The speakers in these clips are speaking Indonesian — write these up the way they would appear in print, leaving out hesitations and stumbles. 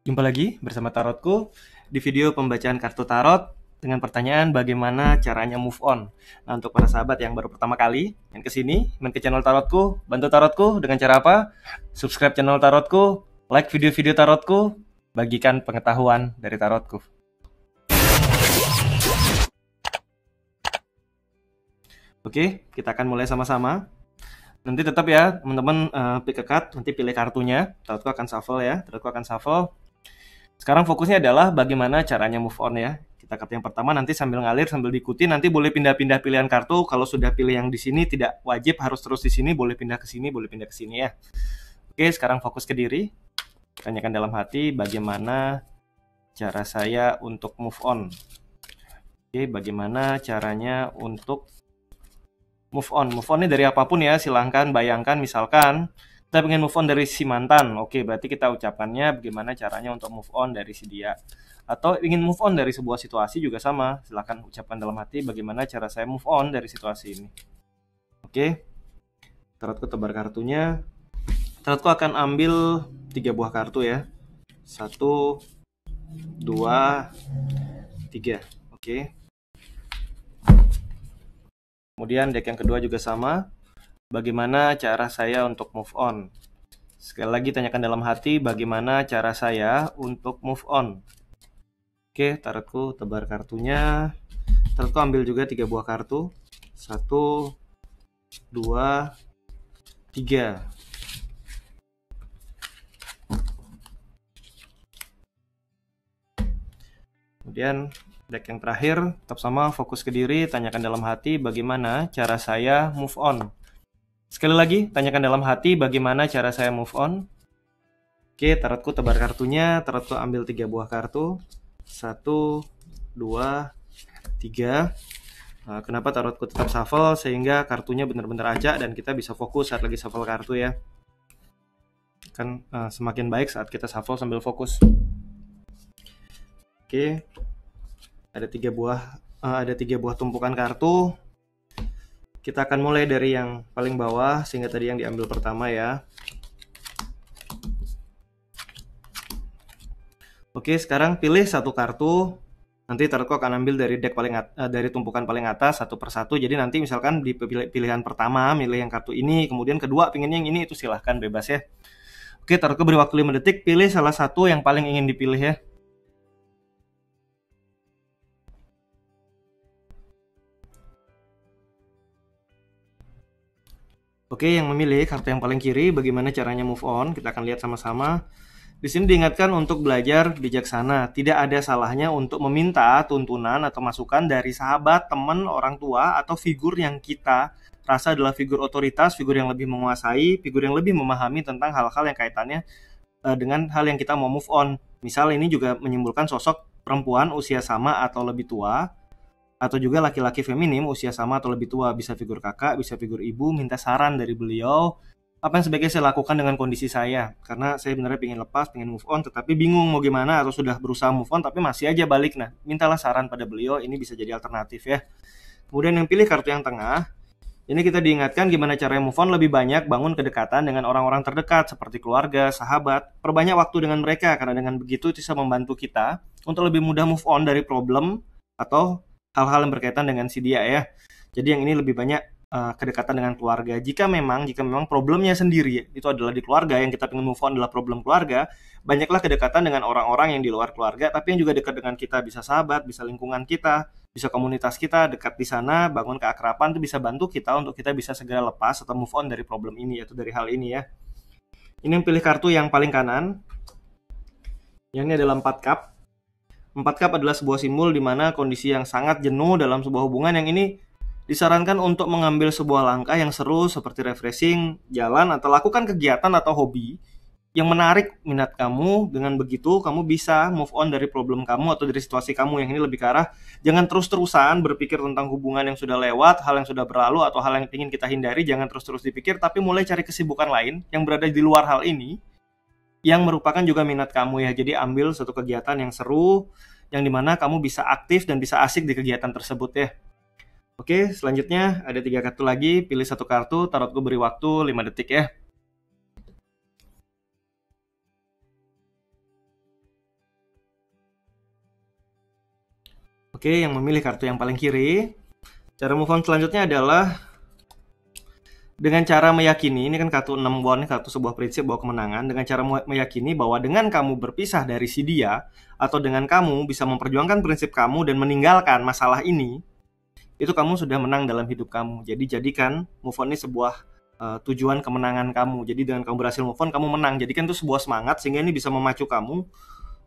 Jumpa lagi bersama Tarotku di video pembacaan kartu tarot dengan pertanyaan bagaimana caranya move on. Nah, untuk para sahabat yang baru pertama kali main ke sini, main ke channel Tarotku, bantu Tarotku dengan cara apa? Subscribe channel Tarotku, like video-video Tarotku, bagikan pengetahuan dari Tarotku. Oke, kita akan mulai sama-sama. Nanti tetap ya, teman-teman pick a card, nanti pilih kartunya. Tarotku akan shuffle ya, Tarotku akan shuffle. Sekarang fokusnya adalah bagaimana caranya move on ya. Kita kartu yang pertama nanti sambil ngalir, sambil diikuti. Nanti boleh pindah-pindah pilihan kartu. Kalau sudah pilih yang di sini tidak wajib harus terus di sini. Boleh pindah ke sini, boleh pindah ke sini ya. Oke, sekarang fokus ke diri. Tanyakan dalam hati bagaimana cara saya untuk move on. Oke, bagaimana caranya untuk move on. Move on ini dari apapun ya. Silahkan bayangkan misalkan kita pengen move on dari si mantan. Oke, berarti kita ucapkannya bagaimana caranya untuk move on dari si dia. Atau ingin move on dari sebuah situasi juga sama. Silahkan ucapkan dalam hati bagaimana cara saya move on dari situasi ini. Oke, Tarotku tebar kartunya. Tarotku akan ambil 3 buah kartu ya. 1, 2, 3. Oke. Kemudian deck yang kedua juga sama. Bagaimana cara saya untuk move on? Sekali lagi tanyakan dalam hati bagaimana cara saya untuk move on. Oke, Tarotku tebar kartunya. Tarotku ambil juga 3 buah kartu. 1, 2, 3. Kemudian deck yang terakhir tetap sama, fokus ke diri, tanyakan dalam hati bagaimana cara saya move on. Sekali lagi, tanyakan dalam hati bagaimana cara saya move on. Oke, Tarotku tebar kartunya. Tarotku ambil 3 buah kartu. 1, 2, 3. Nah, kenapa Tarotku tetap shuffle? Sehingga kartunya benar-benar acak dan kita bisa fokus saat lagi shuffle kartu ya. Kan semakin baik saat kita shuffle sambil fokus. Oke, ada 3 buah tumpukan kartu. Kita akan mulai dari yang paling bawah sehingga tadi yang diambil pertama ya. Oke, sekarang pilih satu kartu. Nanti Tarotku akan ambil dari deck dari tumpukan paling atas satu persatu. Jadi nanti misalkan di pilihan pertama milih yang kartu ini, kemudian kedua pinginnya yang ini, itu silahkan bebas ya. Oke, Tarotku beri waktu 5 detik, pilih salah satu yang paling ingin dipilih ya. Oke, yang memilih kartu yang paling kiri, bagaimana caranya move on? Kita akan lihat sama-sama. Di sini diingatkan untuk belajar bijaksana. Tidak ada salahnya untuk meminta tuntunan atau masukan dari sahabat, teman, orang tua, atau figur yang kita rasa adalah figur otoritas, figur yang lebih menguasai, figur yang lebih memahami tentang hal-hal yang kaitannya dengan hal yang kita mau move on. Misal ini juga menyimpulkan sosok perempuan usia sama atau lebih tua, atau juga laki-laki feminim usia sama atau lebih tua, bisa figur kakak, bisa figur ibu, minta saran dari beliau, apa yang sebaiknya saya lakukan dengan kondisi saya, karena saya benar-benar pengen lepas, pengen move on, tetapi bingung mau gimana, atau sudah berusaha move on, tapi masih aja balik. Nah, mintalah saran pada beliau, ini bisa jadi alternatif ya. Kemudian yang pilih kartu yang tengah, ini kita diingatkan gimana cara move on lebih banyak, bangun kedekatan dengan orang-orang terdekat, seperti keluarga, sahabat, perbanyak waktu dengan mereka, karena dengan begitu bisa membantu kita untuk lebih mudah move on dari problem, atau hal-hal yang berkaitan dengan si dia ya. Jadi yang ini lebih banyak kedekatan dengan keluarga. Jika memang problemnya sendiri itu adalah di keluarga, yang kita ingin move on adalah problem keluarga, banyaklah kedekatan dengan orang-orang yang di luar keluarga, tapi yang juga dekat dengan kita, bisa sahabat, bisa lingkungan kita, bisa komunitas kita, dekat di sana, bangun keakraban, itu bisa bantu kita untuk kita bisa segera lepas atau move on dari problem ini atau dari hal ini ya. Ini yang pilih kartu yang paling kanan. Yang ini adalah 4 cup. 4 cup adalah sebuah simbol di mana kondisi yang sangat jenuh dalam sebuah hubungan, yang ini disarankan untuk mengambil sebuah langkah yang seru seperti refreshing, jalan, atau lakukan kegiatan atau hobi yang menarik minat kamu. Dengan begitu kamu bisa move on dari problem kamu atau dari situasi kamu, yang ini lebih ke arah jangan terus-terusan berpikir tentang hubungan yang sudah lewat, hal yang sudah berlalu, atau hal yang ingin kita hindari. Jangan terus-terus dipikir, tapi mulai cari kesibukan lain yang berada di luar hal ini, yang merupakan juga minat kamu ya. Jadi ambil satu kegiatan yang seru, yang dimana kamu bisa aktif dan bisa asik di kegiatan tersebut ya. Oke, selanjutnya ada 3 kartu lagi, pilih satu kartu, Tarotku beri waktu 5 detik ya. Oke, yang memilih kartu yang paling kiri. Cara move on selanjutnya adalah dengan cara meyakini, ini kan kartu 6 won, kartu sebuah prinsip bahwa kemenangan, dengan cara meyakini bahwa dengan kamu berpisah dari si dia, atau dengan kamu bisa memperjuangkan prinsip kamu dan meninggalkan masalah ini, itu kamu sudah menang dalam hidup kamu. Jadi jadikan move on ini sebuah tujuan kemenangan kamu. Jadi dengan kamu berhasil move on, kamu menang. Jadikan itu sebuah semangat, sehingga ini bisa memacu kamu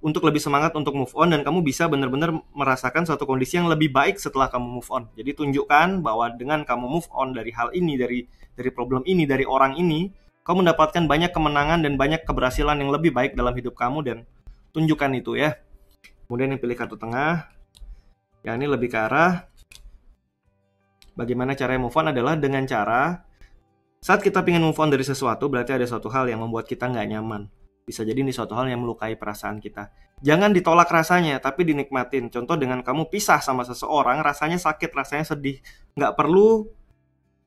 untuk lebih semangat untuk move on, dan kamu bisa benar-benar merasakan suatu kondisi yang lebih baik setelah kamu move on. Jadi tunjukkan bahwa dengan kamu move on dari hal ini, dari problem ini, dari orang ini, kamu mendapatkan banyak kemenangan dan banyak keberhasilan yang lebih baik dalam hidup kamu, dan tunjukkan itu ya. Kemudian yang pilih kartu tengah, yang ini lebih ke arah bagaimana cara move on adalah dengan cara saat kita ingin move on dari sesuatu, berarti ada suatu hal yang membuat kita nggak nyaman. Bisa jadi ini suatu hal yang melukai perasaan kita. Jangan ditolak rasanya, tapi dinikmatin. Contoh dengan kamu pisah sama seseorang, rasanya sakit, rasanya sedih. Nggak perlu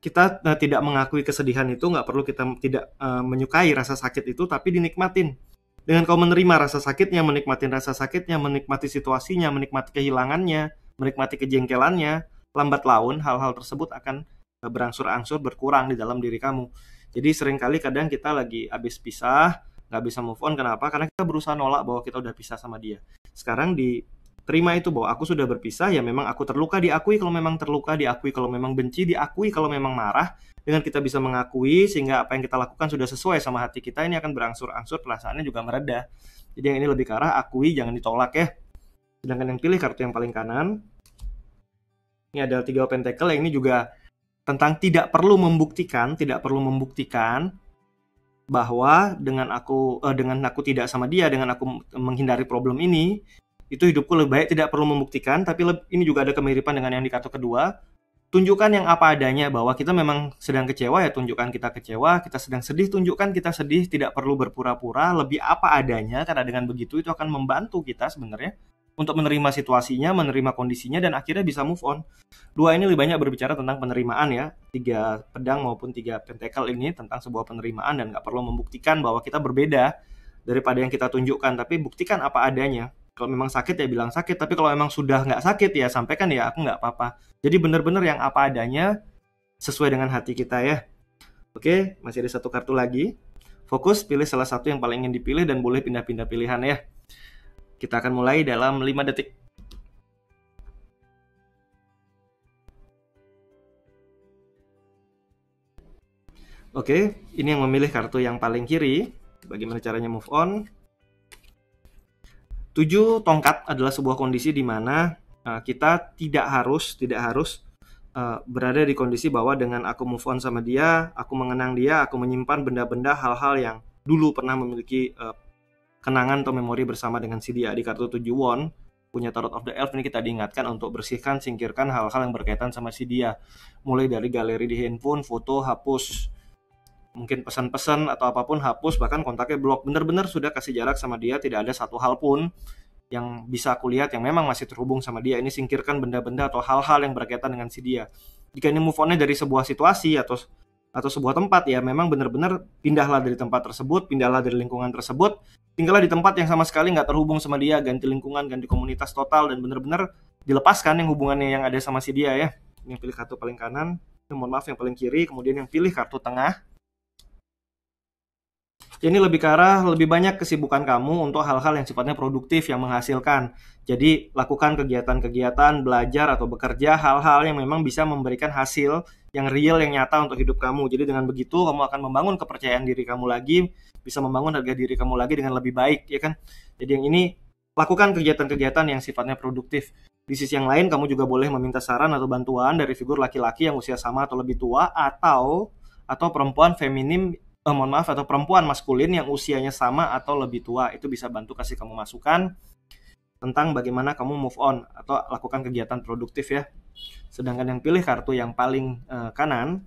kita tidak mengakui kesedihan itu, nggak perlu kita tidak menyukai rasa sakit itu, tapi dinikmatin. Dengan kau menerima rasa sakitnya, menikmatin rasa sakitnya, menikmati situasinya, menikmati kehilangannya, menikmati kejengkelannya, lambat laun hal-hal tersebut akan berangsur-angsur berkurang di dalam diri kamu. Jadi seringkali kadang kita lagi habis pisah, nggak bisa move on. Kenapa? Karena kita berusaha nolak bahwa kita udah pisah sama dia. Sekarang diterima itu bahwa aku sudah berpisah, ya memang aku terluka, diakui kalau memang terluka, diakui kalau memang benci, diakui kalau memang marah. Dengan kita bisa mengakui, sehingga apa yang kita lakukan sudah sesuai sama hati kita, ini akan berangsur-angsur perasaannya juga mereda. Jadi yang ini lebih ke arah akui, jangan ditolak ya. Sedangkan yang pilih kartu yang paling kanan, ini adalah 3 pentacle, yang ini juga tentang tidak perlu membuktikan bahwa dengan aku tidak sama dia, dengan aku menghindari problem ini, itu hidupku lebih baik. Tidak perlu membuktikan, tapi ini juga ada kemiripan dengan yang di kartu kedua. Tunjukkan yang apa adanya, bahwa kita memang sedang kecewa, ya tunjukkan kita kecewa. Kita sedang sedih, tunjukkan kita sedih. Tidak perlu berpura-pura, lebih apa adanya, karena dengan begitu itu akan membantu kita sebenarnya untuk menerima situasinya, menerima kondisinya, dan akhirnya bisa move on. 2 ini lebih banyak berbicara tentang penerimaan ya. 3 pedang maupun 3 pentacle ini tentang sebuah penerimaan, dan nggak perlu membuktikan bahwa kita berbeda daripada yang kita tunjukkan, tapi buktikan apa adanya. Kalau memang sakit ya bilang sakit, tapi kalau memang sudah nggak sakit ya sampaikan ya aku nggak apa-apa. Jadi benar-benar yang apa adanya sesuai dengan hati kita ya. Oke, masih ada 1 kartu lagi. Fokus, pilih salah satu yang paling ingin dipilih dan boleh pindah-pindah pilihan ya. Kita akan mulai dalam 5 detik. Oke, ini yang memilih kartu yang paling kiri. Bagaimana caranya move on? 7 tongkat adalah sebuah kondisi di mana kita tidak harus berada di kondisi bahwa dengan aku move on sama dia, aku mengenang dia, aku menyimpan benda-benda, hal-hal yang dulu pernah memiliki kenangan atau memori bersama dengan si dia. Di kartu 7 won punya Tarot of the Elf ini kita diingatkan untuk bersihkan, singkirkan hal-hal yang berkaitan sama si dia. Mulai dari galeri di handphone, foto, hapus. Mungkin pesan-pesan atau apapun hapus, bahkan kontaknya blok. Benar-benar sudah kasih jarak sama dia, tidak ada satu hal pun yang bisa aku lihat yang memang masih terhubung sama dia. Ini singkirkan benda-benda atau hal-hal yang berkaitan dengan si dia. Jika ini move on-nya dari sebuah situasi atau sebuah tempat, ya memang benar-benar pindahlah dari tempat tersebut, pindahlah dari lingkungan tersebut, tinggallah di tempat yang sama sekali nggak terhubung sama dia, ganti lingkungan, ganti komunitas total, dan benar-benar dilepaskan yang hubungannya yang ada sama si dia ya. Yang pilih kartu paling kanan, mohon maaf yang paling kiri, kemudian yang pilih kartu tengah. Ini lebih ke arah lebih banyak kesibukan kamu untuk hal-hal yang sifatnya produktif, yang menghasilkan. Jadi lakukan kegiatan-kegiatan, belajar atau bekerja, hal-hal yang memang bisa memberikan hasil yang real, yang nyata untuk hidup kamu. Jadi dengan begitu kamu akan membangun kepercayaan diri kamu lagi, bisa membangun harga diri kamu lagi dengan lebih baik, ya kan? Jadi yang ini lakukan kegiatan-kegiatan yang sifatnya produktif. Di sisi yang lain kamu juga boleh meminta saran atau bantuan dari figur laki-laki yang usia sama atau lebih tua, atau perempuan feminim, atau perempuan maskulin yang usianya sama atau lebih tua. Itu bisa bantu kasih kamu masukan tentang bagaimana kamu move on atau lakukan kegiatan produktif ya. Sedangkan yang pilih kartu yang paling kanan,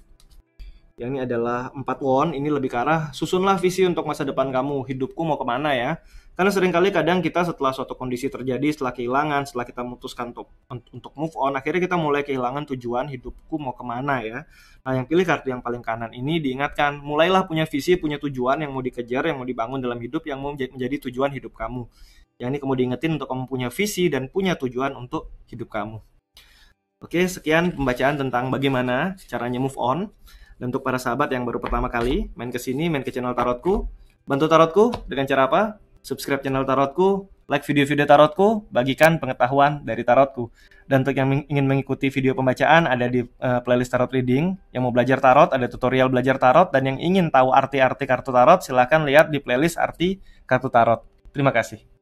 yang ini adalah 4 won. Ini lebih ke arah susunlah visi untuk masa depan kamu, hidupku mau kemana ya. Karena seringkali kadang kita setelah suatu kondisi terjadi, setelah kehilangan, setelah kita memutuskan untuk move on, akhirnya kita mulai kehilangan tujuan hidupku mau kemana ya. Nah yang pilih kartu yang paling kanan ini diingatkan, mulailah punya visi, punya tujuan yang mau dikejar, yang mau dibangun dalam hidup, yang mau menjadi tujuan hidup kamu. Yang ini kamu diingetin untuk kamu punya visi dan punya tujuan untuk hidup kamu. Oke, sekian pembacaan tentang bagaimana caranya move on. Dan untuk para sahabat yang baru pertama kali main ke sini, main ke channel Tarotku, bantu Tarotku dengan cara apa? Subscribe channel Tarotku, like video-video Tarotku, bagikan pengetahuan dari Tarotku. Dan untuk yang ingin mengikuti video pembacaan, ada di playlist Tarot Reading. Yang mau belajar Tarot, ada tutorial belajar Tarot. Dan yang ingin tahu arti-arti kartu Tarot, silahkan lihat di playlist arti kartu Tarot. Terima kasih.